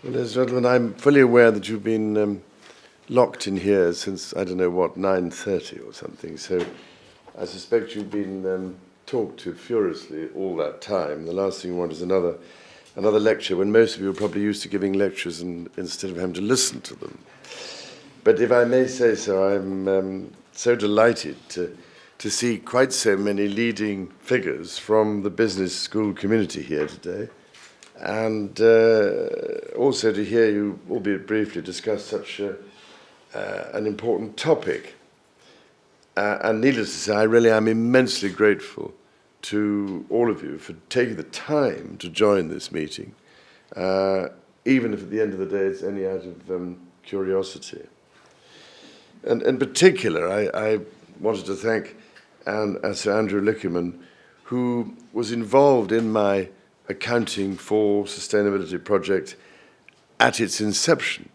Well, ladies and gentlemen, I'm fully aware that you've been locked in here since, I don't know what, 9:30 or something, so I suspect you've been talked to furiously all that time. The last thing you want is another lecture, when most of you are probably used to giving lectures instead of having to listen to them. But if I may say so, I'm so delighted to see quite so many leading figures from the business school community here today, and also to hear you, albeit briefly, discuss such an important topic. And needless to say, I really am immensely grateful to all of you for taking the time to join this meeting, even if at the end of the day it's only out of curiosity. And in particular, I wanted to thank Sir Andrew Lickerman, who was involved in my Accounting for Sustainability project at its inception,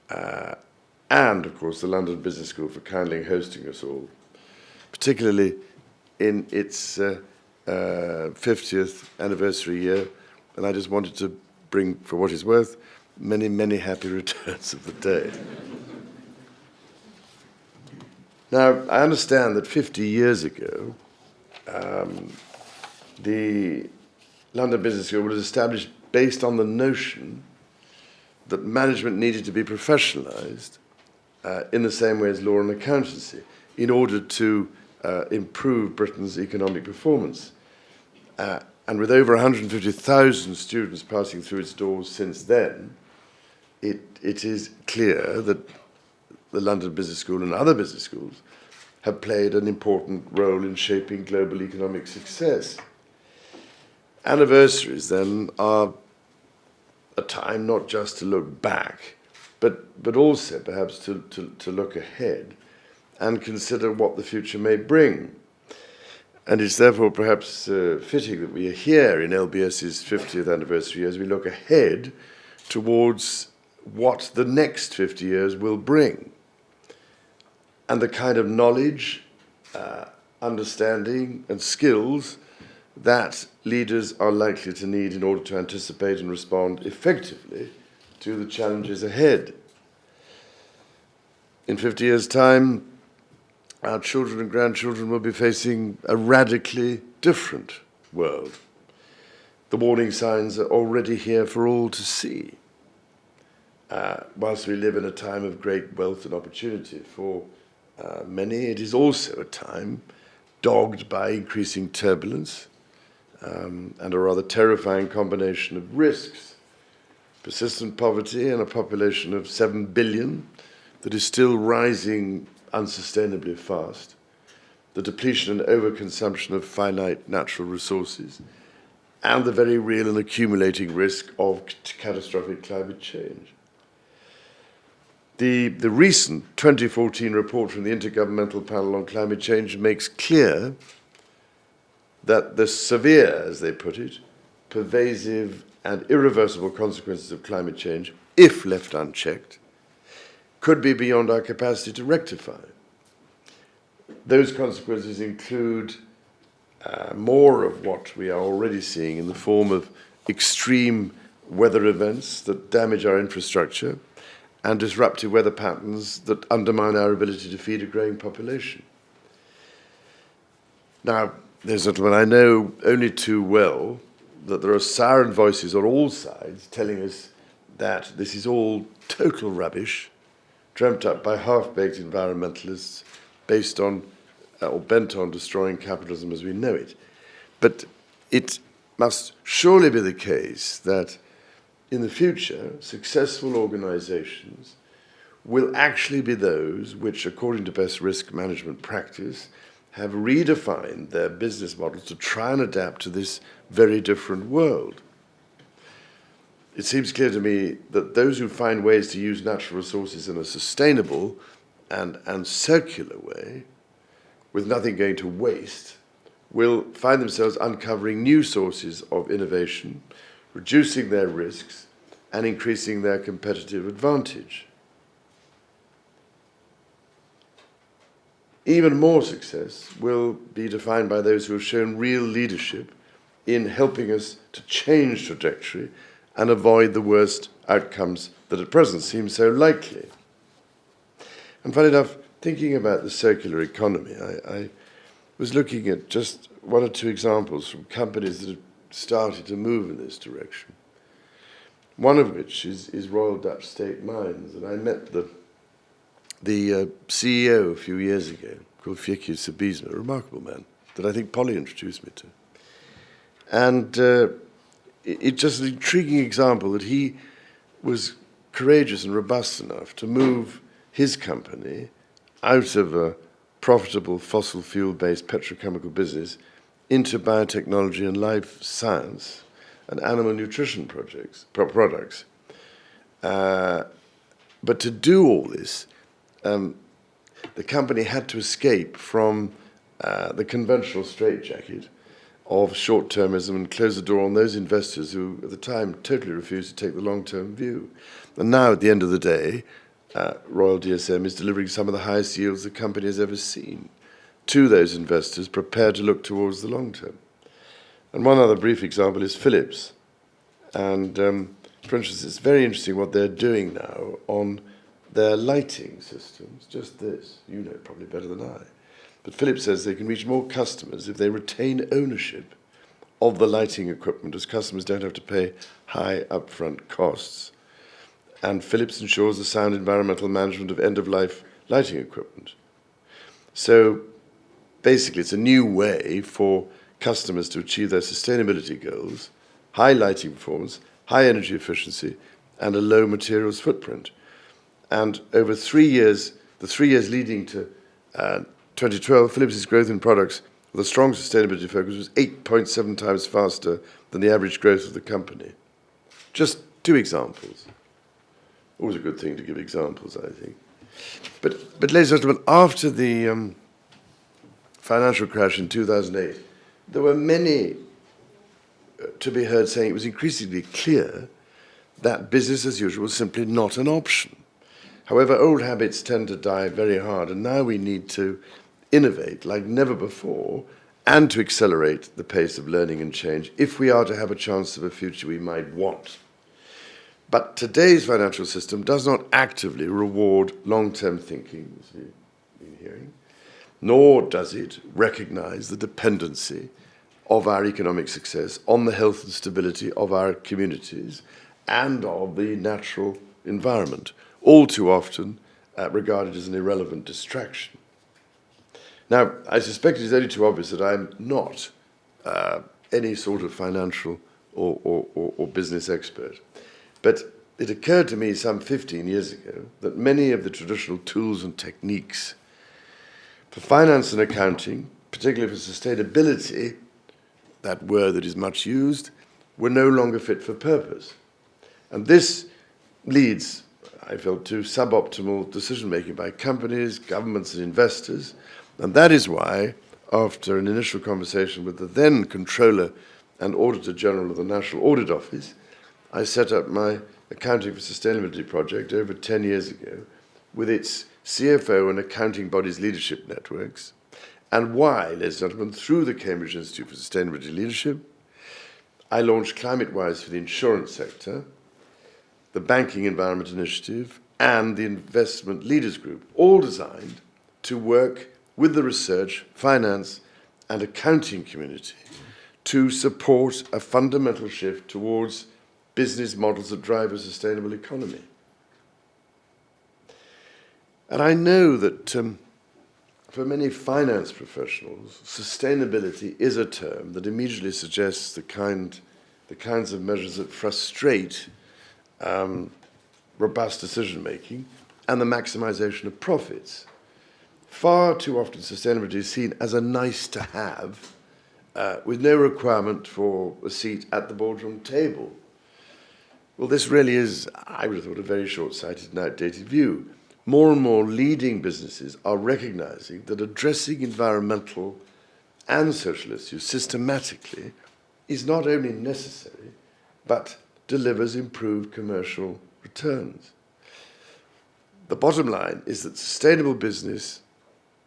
and of course the London Business School for kindly hosting us all, particularly in its 50th anniversary year. And I just wanted to bring, for what it's worth, many, many happy returns of the day. Now, I understand that 50 years ago, the London Business School was established based on the notion that management needed to be professionalised in the same way as law and accountancy in order to improve Britain's economic performance. And with over 150,000 students passing through its doors since then, it is clear that the London Business School and other business schools have played an important role in shaping global economic success. Anniversaries, then, are a time not just to look back, but also perhaps to look ahead and consider what the future may bring. And it's therefore perhaps fitting that we are here in LBS's 50th anniversary as we look ahead towards what the next 50 years will bring, and the kind of knowledge, understanding, and skills that leaders are likely to need in order to anticipate and respond effectively to the challenges ahead. In 50 years' time, our children and grandchildren will be facing a radically different world. The warning signs are already here for all to see. Whilst we live in a time of great wealth and opportunity for many, it is also a time dogged by increasing turbulence and a rather terrifying combination of risks: persistent poverty and a population of 7 billion that is still rising unsustainably fast, the depletion and overconsumption of finite natural resources, and the very real and accumulating risk of catastrophic climate change. The recent 2014 report from the Intergovernmental Panel on Climate Change makes clear that the severe, as they put it, pervasive and irreversible consequences of climate change, if left unchecked, could be beyond our capacity to rectify. Those consequences include more of what we are already seeing in the form of extreme weather events that damage our infrastructure and disruptive weather patterns that undermine our ability to feed a growing population. Now, ladies and gentlemen, I know only too well that there are siren voices on all sides telling us that this is all total rubbish, dreamt up by half-baked environmentalists based on or bent on destroying capitalism as we know it. But it must surely be the case that in the future, successful organizations will actually be those which, according to best risk management practice, have redefined their business models to try and adapt to this very different world. It seems clear to me that those who find ways to use natural resources in a sustainable and circular way, with nothing going to waste, will find themselves uncovering new sources of innovation, reducing their risks, and increasing their competitive advantage. Even more success will be defined by those who have shown real leadership in helping us to change trajectory and avoid the worst outcomes that at present seem so likely. And funny enough, thinking about the circular economy, I was looking at just one or two examples from companies that have started to move in this direction. One of which is Royal Dutch State Mines, and I met the CEO a few years ago, called Fieke Sabizma, a remarkable man that I think Polly introduced me to. And it's just an intriguing example that he was courageous and robust enough to move his company out of a profitable fossil fuel-based petrochemical business into biotechnology and life science and animal nutrition products. But to do all this, the company had to escape from the conventional straitjacket of short-termism and close the door on those investors who, at the time, totally refused to take the long-term view. And now, at the end of the day, Royal DSM is delivering some of the highest yields the company has ever seen to those investors prepared to look towards the long term. And one other brief example is Philips. And, for instance, it's very interesting what they're doing now on their lighting systems. Just this, you know probably better than I. But Philips says they can reach more customers if they retain ownership of the lighting equipment, as customers don't have to pay high upfront costs. And Philips ensures the sound environmental management of end-of-life lighting equipment. So basically, it's a new way for customers to achieve their sustainability goals, high lighting performance, high energy efficiency, and a low materials footprint. And over 3 years, the 3 years leading to 2012, Philips' growth in products with a strong sustainability focus was 8.7 times faster than the average growth of the company. Just two examples. Always a good thing to give examples, I think. But ladies and gentlemen, after the financial crash in 2008, there were many to be heard saying it was increasingly clear that business as usual was simply not an option. However, old habits tend to die very hard, and now we need to innovate like never before and to accelerate the pace of learning and change if we are to have a chance of a future we might want. But today's financial system does not actively reward long-term thinking, as we've been hearing, nor does it recognize the dependency of our economic success on the health and stability of our communities and of the natural environment, all too often regarded as an irrelevant distraction. Now, I suspect it is only too obvious that I'm not any sort of financial or business expert. But it occurred to me some 15 years ago that many of the traditional tools and techniques for finance and accounting, particularly for sustainability, that word that is much used, were no longer fit for purpose. And this leads, I felt, to suboptimal decision-making by companies, governments, and investors. And that is why, after an initial conversation with the then Controller and Auditor General of the National Audit Office, I set up my Accounting for Sustainability project over 10 years ago with its CFO and accounting bodies leadership networks, and why, ladies and gentlemen, through the Cambridge Institute for Sustainability Leadership, I launched ClimateWise for the insurance sector, the Banking Environment Initiative, and the Investment Leaders Group, all designed to work with the research, finance, and accounting community to support a fundamental shift towards business models that drive a sustainable economy. And I know that for many finance professionals, sustainability is a term that immediately suggests the kinds of measures that frustrate robust decision-making and the maximization of profits. Far too often, sustainability is seen as a nice-to-have with no requirement for a seat at the boardroom table. Well, this really is, I would have thought, a very short-sighted and outdated view. More and more leading businesses are recognizing that addressing environmental and social issues systematically is not only necessary, but delivers improved commercial returns. The bottom line is that sustainable business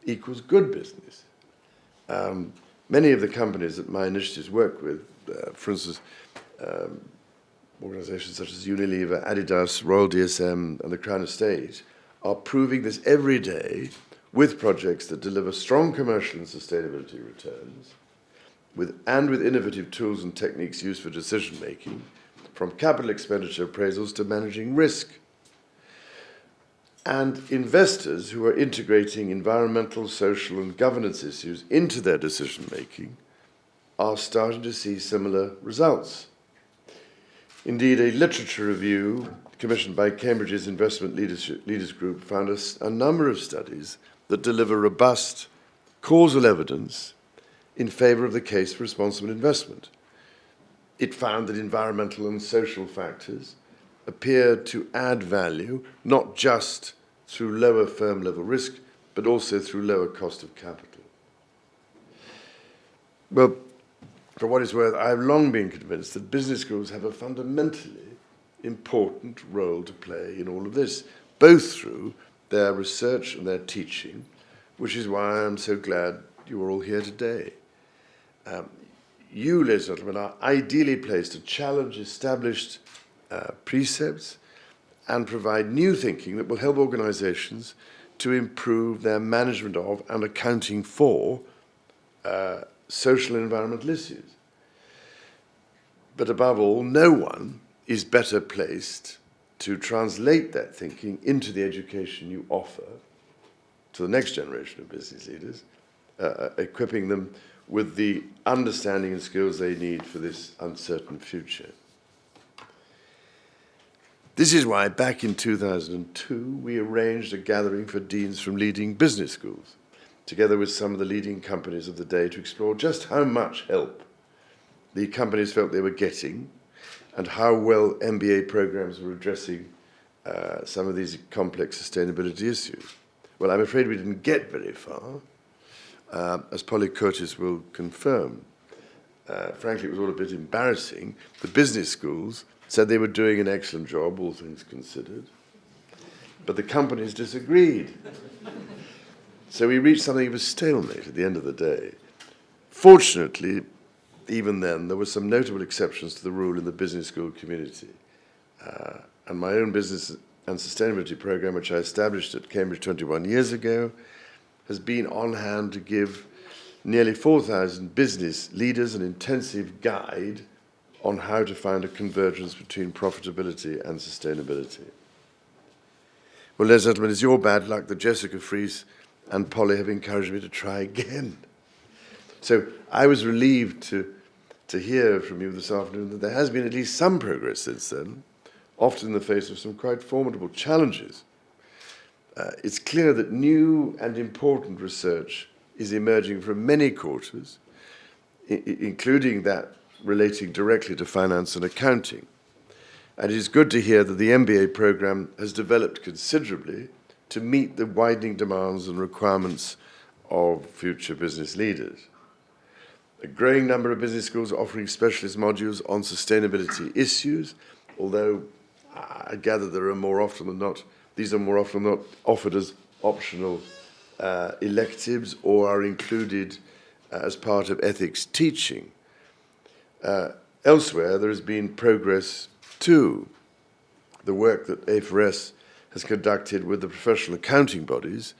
equals good business. Many of the companies that my initiatives work with, for instance, organizations such as Unilever, Adidas, Royal DSM, and the Crown Estate, are proving this every day with projects that deliver strong commercial and sustainability returns, with innovative tools and techniques used for decision-making, from capital expenditure appraisals to managing risk. And investors who are integrating environmental, social, and governance issues into their decision-making are starting to see similar results. Indeed, a literature review commissioned by Cambridge's Investment Leaders Group found a number of studies that deliver robust causal evidence in favour of the case for responsible investment. It found that environmental and social factors appear to add value, not just through lower firm-level risk, but also through lower cost of capital. Well, for what it's worth, I've long been convinced that business schools have a fundamentally important role to play in all of this, both through their research and their teaching, which is why I'm so glad you are all here today. You, ladies and gentlemen, are ideally placed to challenge established precepts and provide new thinking that will help organizations to improve their management of and accounting for social and environmental issues. But above all, no one is better placed to translate that thinking into the education you offer to the next generation of business leaders, equipping them with the understanding and skills they need for this uncertain future. This is why back in 2002, we arranged a gathering for deans from leading business schools, together with some of the leading companies of the day, to explore just how much help the companies felt they were getting and how well MBA programs were addressing some of these complex sustainability issues. Well, I'm afraid we didn't get very far, as Polly Curtis will confirm. Frankly, it was all a bit embarrassing. The business schools said they were doing an excellent job, all things considered, but the companies disagreed. So we reached something of a stalemate at the end of the day. Fortunately, even then, there were some notable exceptions to the rule in the business school community. And my own business and sustainability program, which I established at Cambridge 21 years ago, has been on hand to give nearly 4,000 business leaders an intensive guide on how to find a convergence between profitability and sustainability. Well, ladies and gentlemen, it's your bad luck that Jessica Fries and Polly have encouraged me to try again. So I was relieved to hear from you this afternoon that there has been at least some progress since then, often in the face of some quite formidable challenges. It's clear that new and important research is emerging from many quarters, including that relating directly to finance and accounting. And it is good to hear that the MBA program has developed considerably to meet the widening demands and requirements of future business leaders. A growing number of business schools are offering specialist modules on sustainability issues, although I gather there are more often than not, these are more often than not offered as optional electives or are included as part of ethics teaching. Elsewhere, there has been progress too. The work that A4S has conducted with the professional accounting bodies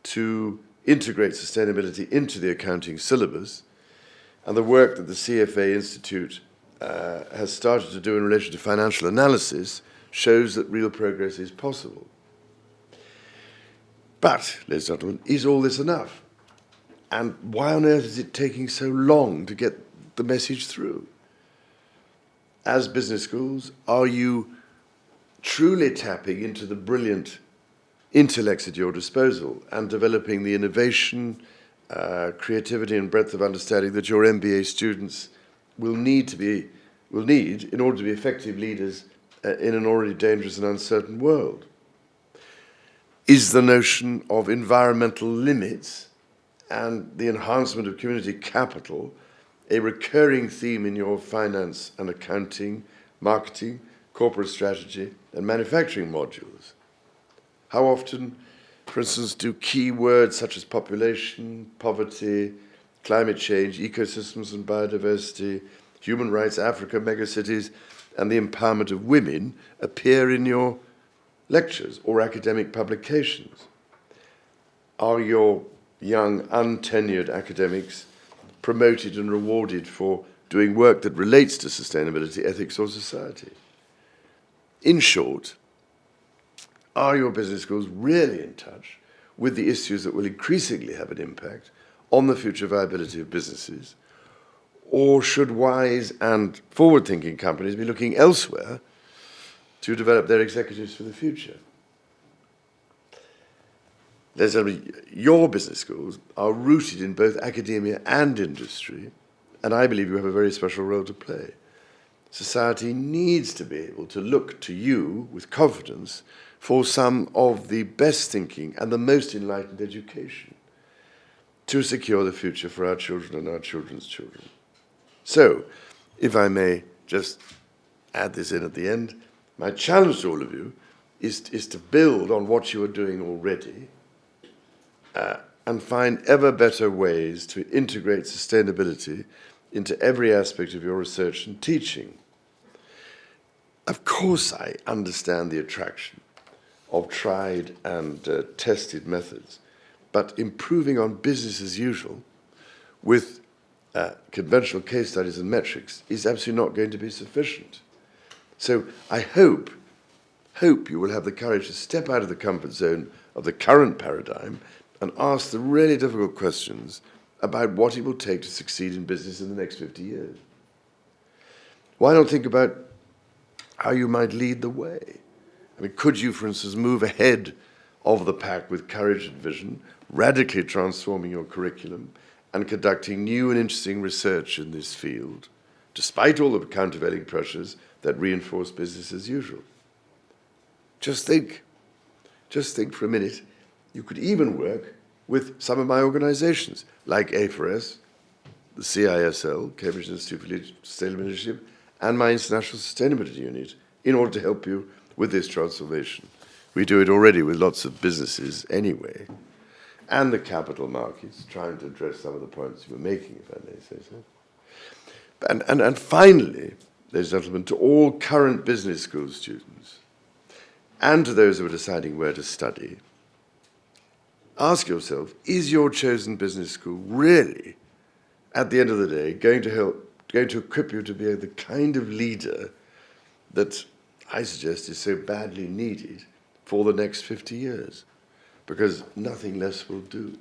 to integrate sustainability into the accounting syllabus, and the work that the CFA Institute has started to do in relation to financial analysis shows that real progress is possible. But, ladies and gentlemen, is all this enough? And why on earth is it taking so long to get the message through? As business schools, are you truly tapping into the brilliant intellects at your disposal and developing the innovation, creativity and breadth of understanding that your MBA students will need in order to be effective leaders in an already dangerous and uncertain world? Is the notion of environmental limits and the enhancement of community capital a recurring theme in your finance and accounting, marketing, corporate strategy, and manufacturing modules? How often, for instance, do key words such as population, poverty, climate change, ecosystems and biodiversity, human rights, Africa, megacities, and the empowerment of women appear in your lectures or academic publications? Are your young, untenured academics promoted and rewarded for doing work that relates to sustainability, ethics, or society? In short, are your business schools really in touch with the issues that will increasingly have an impact on the future viability of businesses? Or should wise and forward-thinking companies be looking elsewhere to develop their executives for the future? Your business schools are rooted in both academia and industry, and I believe you have a very special role to play. Society needs to be able to look to you with confidence for some of the best thinking and the most enlightened education to secure the future for our children and our children's children. So, if I may just add this in at the end, my challenge to all of you is to build on what you are doing already and find ever better ways to integrate sustainability into every aspect of your research and teaching. Of course, I understand the attraction of tried and tested methods, but improving on business as usual with conventional case studies and metrics is absolutely not going to be sufficient. So I hope you will have the courage to step out of the comfort zone of the current paradigm and ask the really difficult questions about what it will take to succeed in business in the next 50 years. Why not think about how you might lead the way? I mean, could you, for instance, move ahead of the pack with courage and vision, radically transforming your curriculum and conducting new and interesting research in this field, despite all the countervailing pressures that reinforce business as usual? Just think for a minute. You could even work with some of my organizations, like A4S, the CISL, Cambridge Institute for Sustainable Leadership, and my International Sustainability Unit, in order to help you with this transformation. We do it already with lots of businesses anyway, and the capital markets, trying to address some of the points you were making, if I may say so. And finally, ladies and gentlemen, to all current business school students, and to those who are deciding where to study, ask yourself, is your chosen business school really, at the end of the day, going to equip you to be the kind of leader that I suggest is so badly needed for the next 50 years? Because nothing less will do.